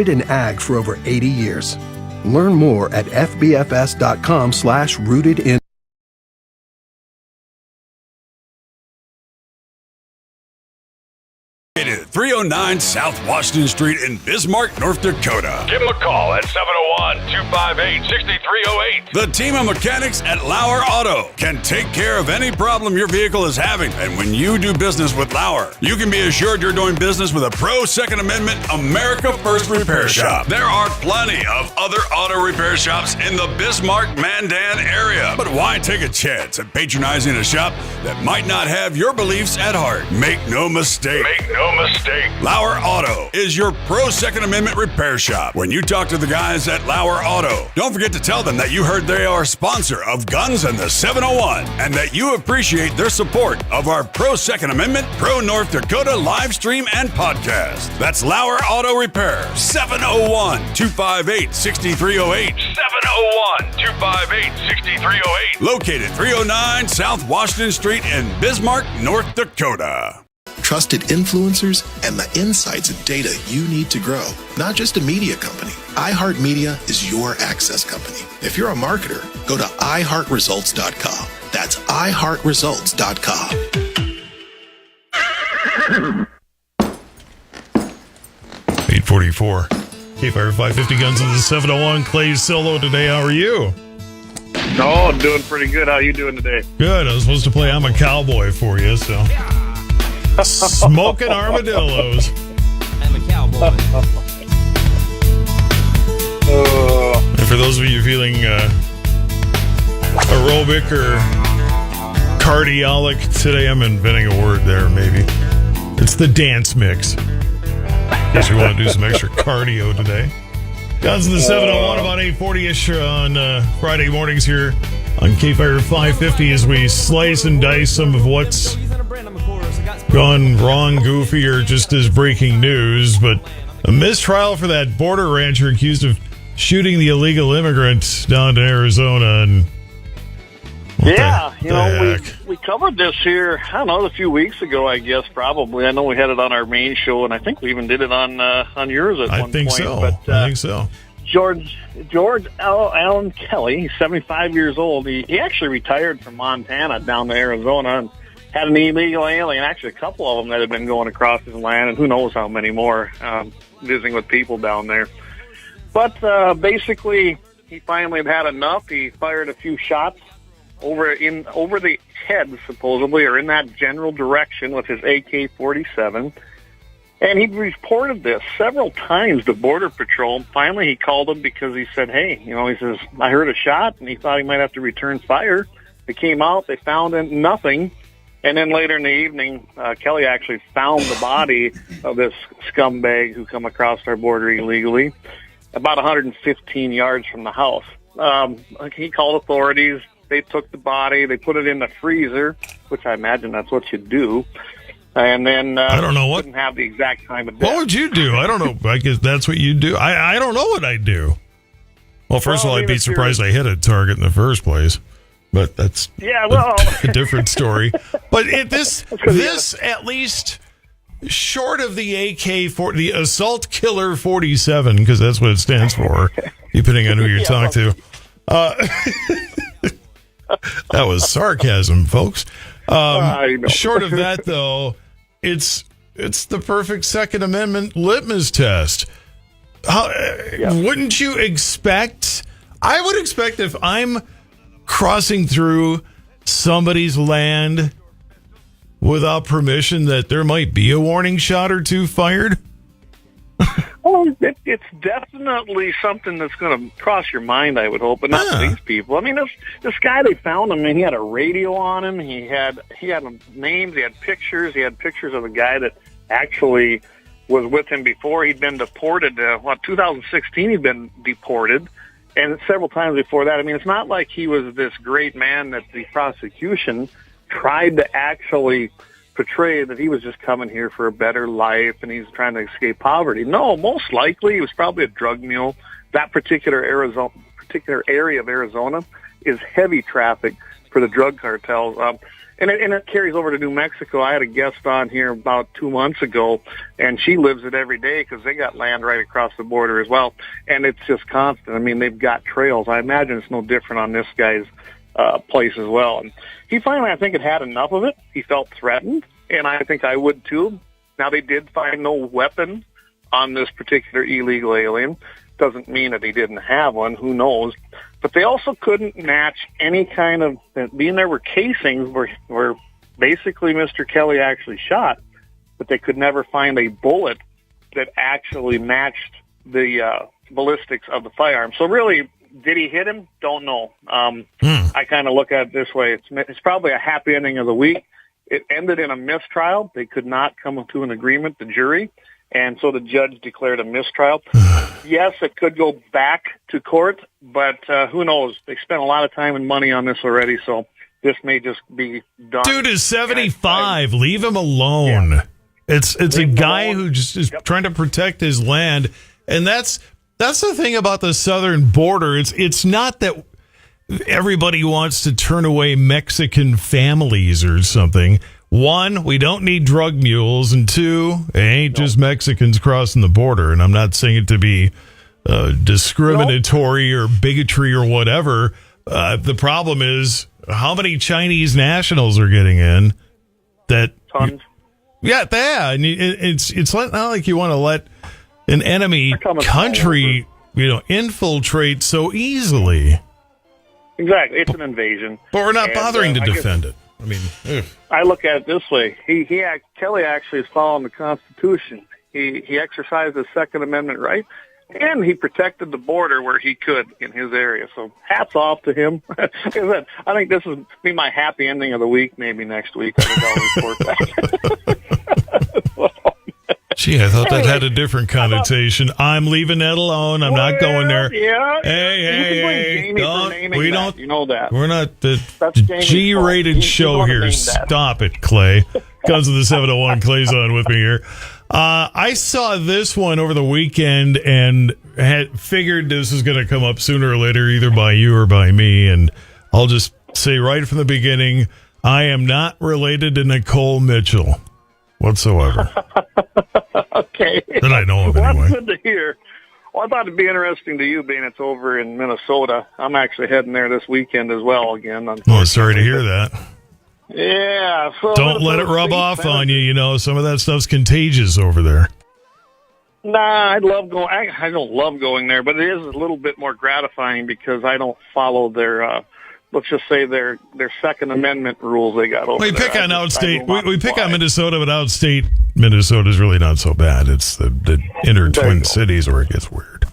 rooted in ag for over 80 years. Learn more at fbfs.com/rootedin. 309 South Washington Street in Bismarck, North Dakota. Give them a call at 701-258-6308. The team of mechanics at Lauer Auto can take care of any problem your vehicle is having. And when you do business with Lauer, you can be assured you're doing business with a pro Second Amendment America First repair shop. There are plenty of other auto repair shops in the Bismarck, Mandan area. But why take a chance at patronizing a shop that might not have your beliefs at heart? Make no mistake. Lauer Auto is your pro Second Amendment repair shop. When you talk to the guys at Lauer Auto, don't forget to tell them that you heard they are a sponsor of Guns and the 701 and that you appreciate their support of our pro Second Amendment, pro North Dakota live stream and podcast. That's Lauer Auto Repair, 701-258-6308. 701-258-6308. Located 309 South Washington Street in Bismarck, North Dakota. Trusted influencers, and the insights and data you need to grow. Not just a media company. iHeartMedia is your access company. If you're a marketer, go to iHeartResults.com. That's iHeartResults.com. 844. KFYR 550 Guns in the 701. Clay solo today. How are you? Oh, I'm doing pretty good. How are you doing today? Good. I was supposed to play I'm a Cowboy for you, so. Smoking armadillos. I'm a cowboy. And for those of you feeling aerobic or cardiolic today, I'm inventing a word there, maybe. It's the dance mix. In case you want to do some extra cardio today. Guns in the 701, about 8:40-ish on Friday mornings here on KFYR 550 as we slice and dice some of what's gone wrong, goofy, or just as breaking news. But a mistrial for that border rancher accused of shooting the illegal immigrant down to Arizona. And we covered this here, I don't know, a few weeks ago, I guess, probably. I know we had it on our main show, and I think we even did it on yours at one point. I think so. George Allen Kelly, he's 75 years old. He actually retired from Montana down to Arizona and had an illegal alien, actually a couple of them that had been going across his land, and who knows how many more, visiting with people down there. But basically, he finally had enough. He fired a few shots over the head, supposedly, or in that general direction with his AK-47. And he reported this several times to Border Patrol. Finally, he called them because he said, hey, he says, I heard a shot, and he thought he might have to return fire. They came out, they found nothing. And then later in the evening, Kelly actually found the body of this scumbag who come across our border illegally about 115 yards from the house. He called authorities. They took the body. They put it in the freezer, which I imagine that's what you do. And then I don't know what. Didn't have the exact time of death. What would you do? I don't know. I guess that's what you do. I don't know what I'd do. Well, first of all, I'd be surprised I hit a target in the first place. But that's a different story. But this at least short of the AK-40, the Assault Killer 47, because that's what it stands for, depending on who you talk to. That was sarcasm, folks. Short of that, though, it's the perfect Second Amendment litmus test. Wouldn't you expect? I would expect if I'm crossing through somebody's land without permission that there might be a warning shot or two fired? Well, it's definitely something that's going to cross your mind, I would hope, but not these people. I mean, this guy, they found him, and he had a radio on him. He had names, he had pictures of a guy that actually was with him before. He'd been deported. 2016, he'd been deported. And several times before that. I mean, it's not like he was this great man that the prosecution tried to actually portray that he was just coming here for a better life and he's trying to escape poverty. No, most likely he was probably a drug mule. That particular area of Arizona is heavy traffic for the drug cartels. And it carries over to New Mexico. I had a guest on here about 2 months ago, and she lives it every day because they got land right across the border as well. And it's just constant. I mean, they've got trails. I imagine it's no different on this guy's place as well. And he finally, I think, had enough of it. He felt threatened, and I think I would too. Now, they did find no weapon on this particular illegal alien. Doesn't mean that he didn't have one. Who knows? But they also couldn't match any kind of, being there were casings where basically Mr. Kelly actually shot, but they could never find a bullet that actually matched the ballistics of the firearm. So really, did he hit him? Don't know. I kind of look at it this way. It's probably a happy ending of the week. It ended in a mistrial. They could not come to an agreement, the jury, and so the judge declared a mistrial. Yes, it could go back to court, but who knows? They spent a lot of time and money on this already, so this may just be done. Dude is 75. Leave him alone. Yeah. It's a guy who just is trying to protect his land, and that's the thing about the southern border. It's not that everybody wants to turn away Mexican families or something. One, we don't need drug mules, and two, it ain't just Mexicans crossing the border. And I'm not saying it to be discriminatory or bigotry or whatever. The problem is how many Chinese nationals are getting in. Tons. Yeah, and it's not like you want to let an enemy country, infiltrate so easily. Exactly, it's an invasion. But we're not bothering to defend it. I mean, I look at it this way: Kelly actually is following the Constitution. He exercised his Second Amendment right, and he protected the border where he could in his area. So hats off to him. Like I said, I think this will be my happy ending of the week. Maybe next week I'll report back. Gee, I thought that had a different connotation. I'm leaving that alone. I'm not going there. Yeah. Hey, we don't. You know that. We're not the G-rated show here. Stop it, Clay. Guns of the 701. Clay's on with me here. I saw this one over the weekend and had figured this was going to come up sooner or later, either by you or by me. And I'll just say right from the beginning, I am not related to Nicole Mitchell whatsoever. Okay. That I know of, anyway. That's good to hear. Well, I thought it'd be interesting to you, being it's over in Minnesota. I'm actually heading there this weekend as well again. Oh, sorry to hear that. Yeah. So don't let it rub off on you. Some of that stuff's contagious over there. Nah, I love going. I don't love going there, but it is a little bit more gratifying because I don't follow their, let's just say their Second Amendment rules they got over there. We pick on outstate. We pick on Minnesota, but outstate Minnesota's really not so bad. It's the inner Twin Cities where it gets weird.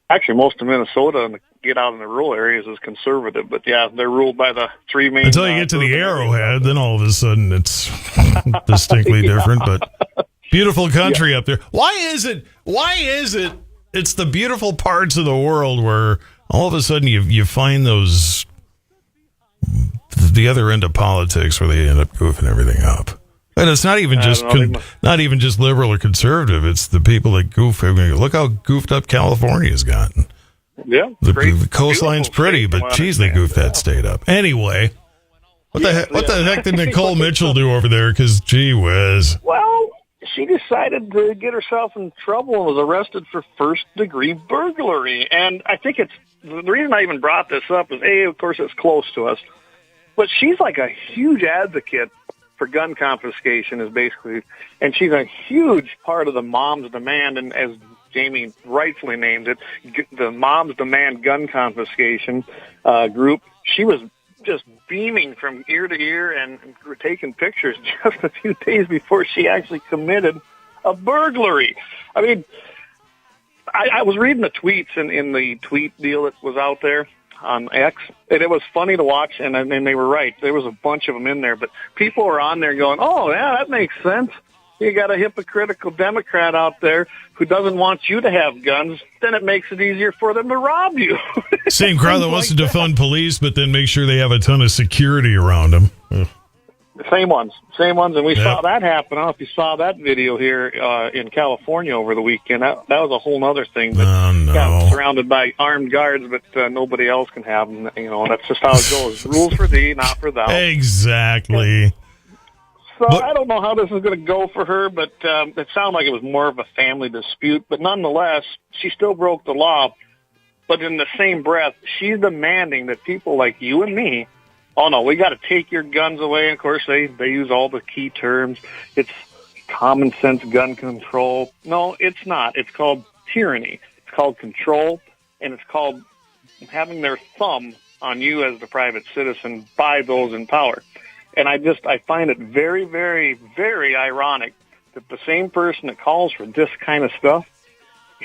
Actually, most of Minnesota, and get out in the rural areas, is conservative. But yeah, they're ruled by the three main. Until you get to the Arrowhead, then all of a sudden it's distinctly different. But beautiful country up there. Why is it? It's the beautiful parts of the world where all of a sudden you find those. The other end of politics where they end up goofing everything up. And it's not even just liberal or conservative. It's the people that goof. Look how goofed up California's gotten. Yeah. The coastline's pretty, but geez, they goofed that state up. Anyway, what the heck did Nicole Mitchell do over there? Because gee whiz. Well, she decided to get herself in trouble and was arrested for first-degree burglary. And I think it's the reason I even brought this up is, of course, it's close to us. But she's like a huge advocate for gun confiscation, is basically, and she's a huge part of the Moms Demand, and as Jamie rightfully named it, the Moms Demand gun confiscation group. She was just beaming from ear to ear and taking pictures just a few days before she actually committed a burglary. I mean, I was reading the tweets in the tweet deal that was out there on X, and it was funny to watch, and they were right. There was a bunch of them in there, but people were on there going, oh, yeah, that makes sense. You got a hypocritical Democrat out there who doesn't want you to have guns, then it makes it easier for them to rob you. Same crowd that wants to defund police, but then make sure they have a ton of security around them. Same ones, and we saw that happen. I don't know if you saw that video here in California over the weekend. That was a whole other thing. But yeah, surrounded by armed guards, but nobody else can have them. You know, that's just how it goes. Rules for thee, not for thou. Exactly. So I don't know how this is going to go for her, but it sounded like it was more of a family dispute. But nonetheless, she still broke the law. But in the same breath, she's demanding that people like you and me, oh, no, we got to take your guns away. And of course, they use all the key terms. It's common sense gun control. No, it's not. It's called tyranny. It's called control, and it's called having their thumb on you as the private citizen by those in power. And I find it very, very, very ironic that the same person that calls for this kind of stuff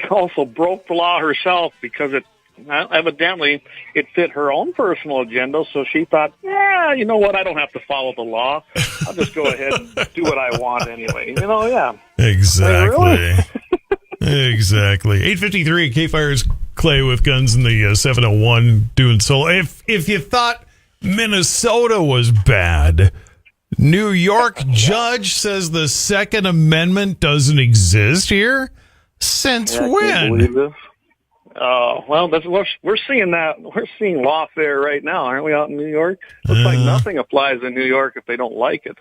also broke the law herself because evidently it fit her own personal agenda. So she thought, yeah, you know what? I don't have to follow the law. I'll just go ahead and do what I want anyway. You know, yeah. Exactly. I mean, really? Exactly. 8:53 KFYR's Clay with Guns in the 701 doing solo. If you thought Minnesota was bad, New York judge says the Second Amendment doesn't exist here? Since when? I can't believe this. Well, we're seeing that. We're seeing lawfare right now, aren't we, out in New York? Looks like nothing applies in New York if they don't like it.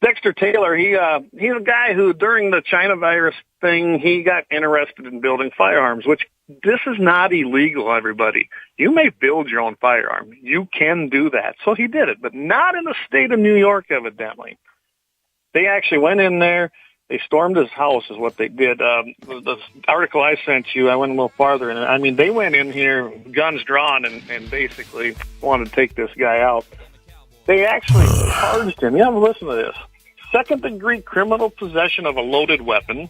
Dexter Taylor, he's a guy who, during the China virus thing, he got interested in building firearms, which this is not illegal, everybody. You may build your own firearm. You can do that. So he did it, but not in the state of New York, evidently. They actually went in there. They stormed his house is what they did. The article I sent you, I went a little farther. And I mean, they went in here, guns drawn, and basically wanted to take this guy out. They actually charged him. Yeah, listen to this. Second-degree criminal possession of a loaded weapon,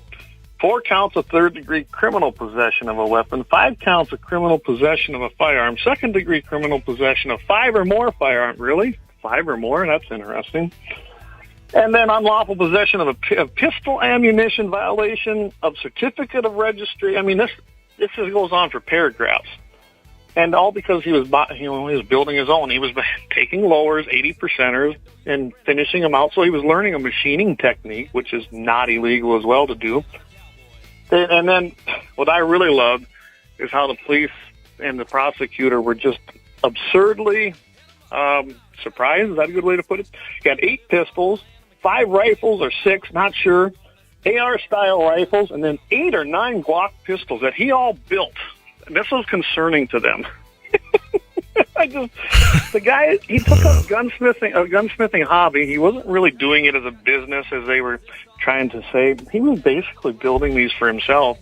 4 counts of third-degree criminal possession of a weapon, 5 counts of criminal possession of a firearm, second-degree criminal possession of 5 or more firearms. Really? 5 or more? That's interesting. And then unlawful possession of a pistol ammunition violation of certificate of registry. I mean, this just goes on for paragraphs. And all because he was building his own. He was taking lowers, 80%ers, and finishing them out. So he was learning a machining technique, which is not illegal as well to do. And then what I really loved is how the police and the prosecutor were just absurdly surprised. Is that a good way to put it? He had 8 pistols, 5 rifles or 6, not sure, AR-style rifles, and then 8 or 9 Glock pistols that he all built. This was concerning to them. The guy, he took up a gunsmithing hobby. He wasn't really doing it as a business, as they were trying to say. He was basically building these for himself,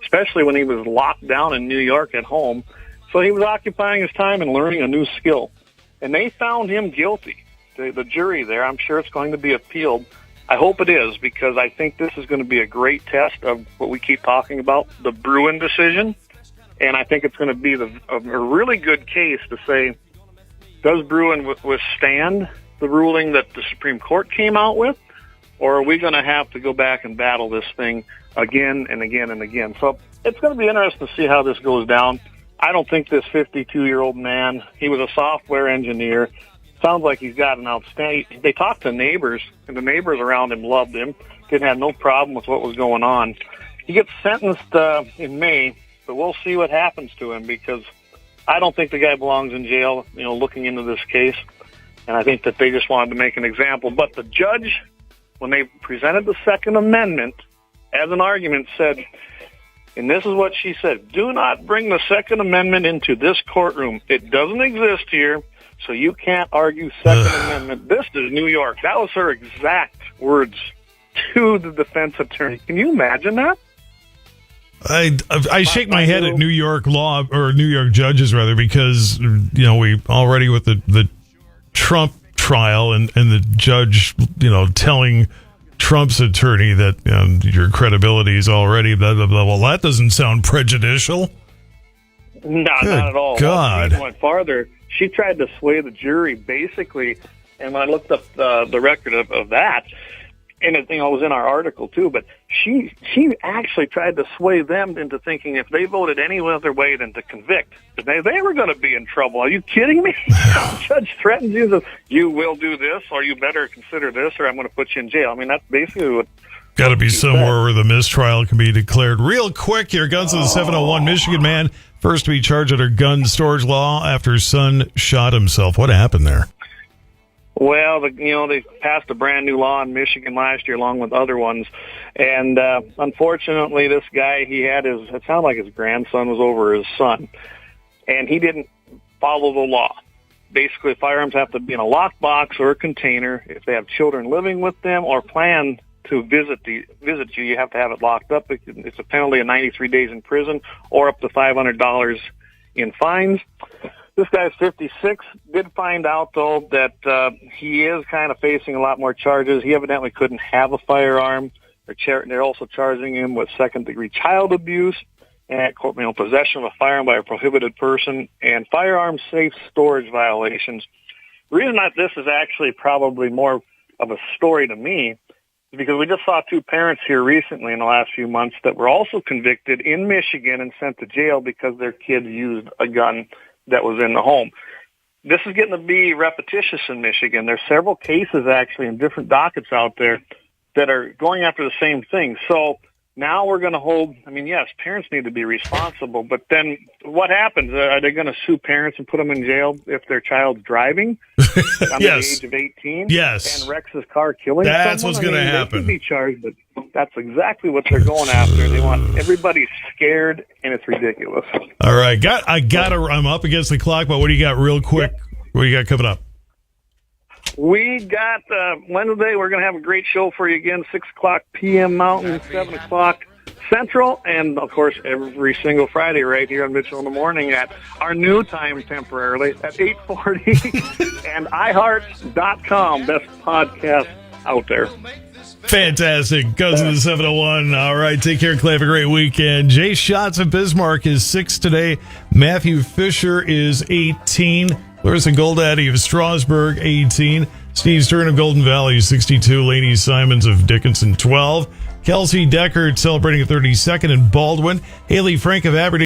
especially when he was locked down in New York at home. So he was occupying his time and learning a new skill. And they found him guilty. The jury there, I'm sure it's going to be appealed. I hope it is, because I think this is going to be a great test of what we keep talking about, the Bruin decision. And I think it's going to be a really good case to say, does Bruin withstand the ruling that the Supreme Court came out with, or are we going to have to go back and battle this thing again and again and again? So it's going to be interesting to see how this goes down. I don't think this 52-year-old man, he was a software engineer. Sounds like he's got an outstanding... They talked to neighbors, and the neighbors around him loved him, didn't have no problem with what was going on. He gets sentenced in May, but we'll see what happens to him, because I don't think the guy belongs in jail, looking into this case. And I think that they just wanted to make an example. But the judge, when they presented the Second Amendment as an argument, said, and this is what she said, do not bring the Second Amendment into this courtroom. It doesn't exist here, so you can't argue Second Amendment. This is New York. That was her exact words to the defense attorney. Can you imagine that? I shake my head at New York law, or New York judges rather, because we already with the Trump trial and the judge telling Trump's attorney that your credibility is already blah blah blah. Well, that doesn't sound prejudicial. No, not at all. God, she went farther. She tried to sway the jury basically, and when I looked up the record of that, and it, was in our article too, but she actually tried to sway them into thinking if they voted any other way than to convict, that they were going to be in trouble. Are you kidding me? The judge threatens you that you will do this, or you better consider this, or I'm going to put you in jail. I mean, that's basically what. Got to be somewhere where the mistrial can be declared. Real quick here, Guns of the 701, Michigan man first to be charged under gun storage law after son shot himself. What happened there? Well, they passed a brand new law in Michigan last year, along with other ones, and unfortunately, this guy, it sounded like his grandson was over his son, and he didn't follow the law. Basically, firearms have to be in a locked box or a container. If they have children living with them or plan to visit you, you have to have it locked up. It's a penalty of 93 days in prison or up to $500 in fines. This guy's 56. Did find out, though, that he is kind of facing a lot more charges. He evidently couldn't have a firearm. They're also charging him with second-degree child abuse and possession of a firearm by a prohibited person and firearm safe storage violations. The reason that this is actually probably more of a story to me is because we just saw two parents here recently in the last few months that were also convicted in Michigan and sent to jail because their kids used a gun that was in the home. This is getting to be repetitious in Michigan. There's several cases actually in different dockets out there that are going after the same thing. So now we're going to hold, yes, parents need to be responsible, but then what happens? Are they going to sue parents and put them in jail if their child's driving under the age of 18? Yes. And wrecks his car killing someone? That's what's going to happen. They could be charged, but that's exactly what they're going after. They want everybody scared, and it's ridiculous. All right. I'm up against the clock, but what do you got real quick? What do you got coming up? We got Wednesday. We're going to have a great show for you again, 6 o'clock p.m. Mountain, 7 o'clock Central, and, of course, every single Friday right here on Mitchell in the Morning at our new time temporarily at 8:40 and iHeart.com. Best podcast out there. Fantastic. Goes to the 701. All right. Take care, Clay. Have a great weekend. Jay Schatz of Bismarck is 6 today. Matthew Fisher is 18. Larissa Goldaddy of Strasburg, 18. Steve Stern of Golden Valley, 62. Laney Simons of Dickinson, 12. Kelsey Deckard celebrating a 32nd in Baldwin. Haley Frank of Aberdeen.